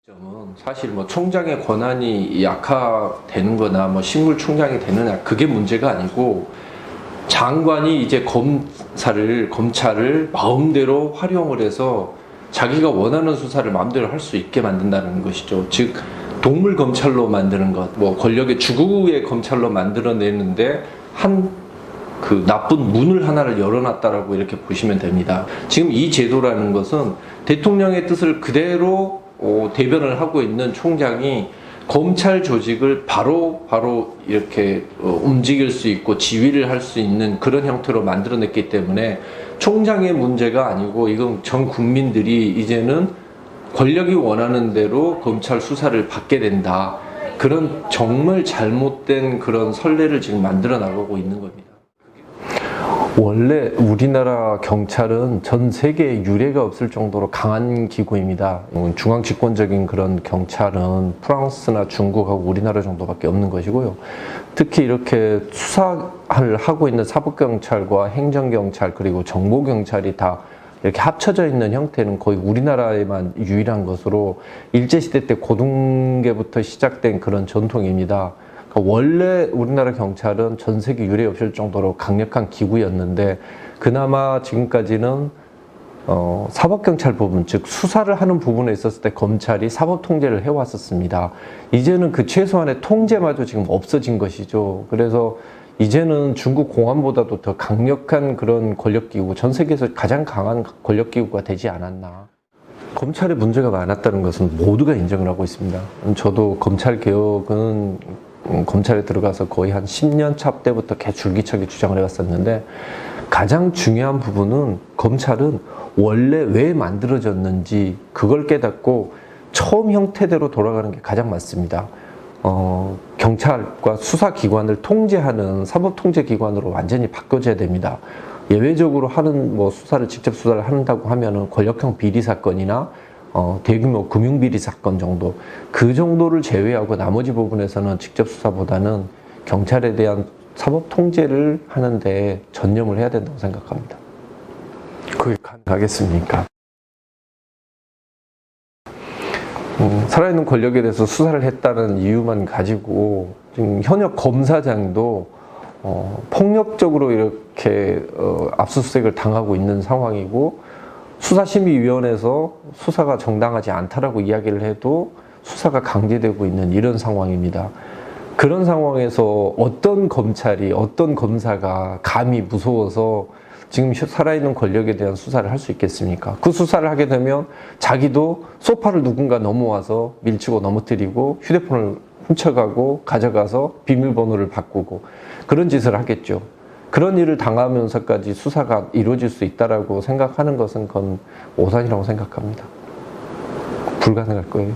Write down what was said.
점은 사실 뭐 총장의 권한이 약화되는 거나 뭐 식물총장이 되느냐 그게 문제가 아니고 장관이 이제 검찰을 마음대로 활용을 해서 자기가 원하는 수사를 마음대로 할 수 있게 만든다는 것이죠. 즉 동물 검찰로 만드는 것, 뭐 권력의 주구의 검찰로 만들어내는데 그 나쁜 문을 하나를 열어놨다라고 이렇게 보시면 됩니다. 지금 이 제도라는 것은 대통령의 뜻을 그대로 대변을 하고 있는 총장이 검찰 조직을 바로 이렇게 움직일 수 있고 지휘를 할 수 있는 그런 형태로 만들어냈기 때문에 총장의 문제가 아니고 이건 전 국민들이 이제는 권력이 원하는 대로 검찰 수사를 받게 된다. 그런 정말 잘못된 그런 선례를 지금 만들어 나가고 있는 겁니다. 원래 우리나라 경찰은 전 세계에 유례가 없을 정도로 강한 기구입니다. 중앙 집권적인 그런 경찰은 프랑스나 중국하고 우리나라 정도밖에 없는 것이고요. 특히 이렇게 수사를 하고 있는 사법경찰과 행정경찰 그리고 정보경찰이 다 이렇게 합쳐져 있는 형태는 거의 우리나라에만 유일한 것으로 일제시대 때 고등계부터 시작된 그런 전통입니다. 원래 우리나라 경찰은 전 세계 유례 없을 정도로 강력한 기구였는데 그나마 지금까지는 사법경찰 부분, 즉 수사를 하는 부분에 있었을 때 검찰이 사법통제를 해왔었습니다. 이제는 그 최소한의 통제마저 지금 없어진 것이죠. 그래서 이제는 중국 공안보다도 더 강력한 그런 권력기구, 전 세계에서 가장 강한 권력기구가 되지 않았나. 검찰에 문제가 많았다는 것은 모두가 인정을 하고 있습니다. 저도 검찰개혁은 검찰에 들어가서 거의 한 10년 차 때부터 줄기차게 주장을 해왔었는데 가장 중요한 부분은 검찰은 원래 왜 만들어졌는지 그걸 깨닫고 처음 형태대로 돌아가는 게 가장 맞습니다. 경찰과 수사기관을 통제하는 사법통제기관으로 완전히 바뀌어져야 됩니다. 예외적으로 하는 수사를 직접 수사를 한다고 하면은 권력형 비리 사건이나 대규모 금융비리 사건 정도 그 정도를 제외하고 나머지 부분에서는 직접 수사보다는 경찰에 대한 사법 통제를 하는데 전념을 해야 된다고 생각합니다. 그게 가능하겠습니까? 살아있는 권력에 대해서 수사를 했다는 이유만 가지고 지금 현역 검사장도 폭력적으로 이렇게 압수수색을 당하고 있는 상황이고 수사심의위원회에서 수사가 정당하지 않다라고 이야기를 해도 수사가 강제되고 있는 이런 상황입니다. 그런 상황에서 어떤 검찰이, 어떤 검사가 감히 무서워서 지금 살아있는 권력에 대한 수사를 할 수 있겠습니까? 그 수사를 하게 되면 자기도 소파를 누군가 넘어와서 밀치고 넘어뜨리고 휴대폰을 훔쳐가고 가져가서 비밀번호를 바꾸고 그런 짓을 하겠죠. 그런 일을 당하면서까지 수사가 이루어질 수 있다라고 생각하는 것은 그건 오산이라고 생각합니다. 불가능할 거예요.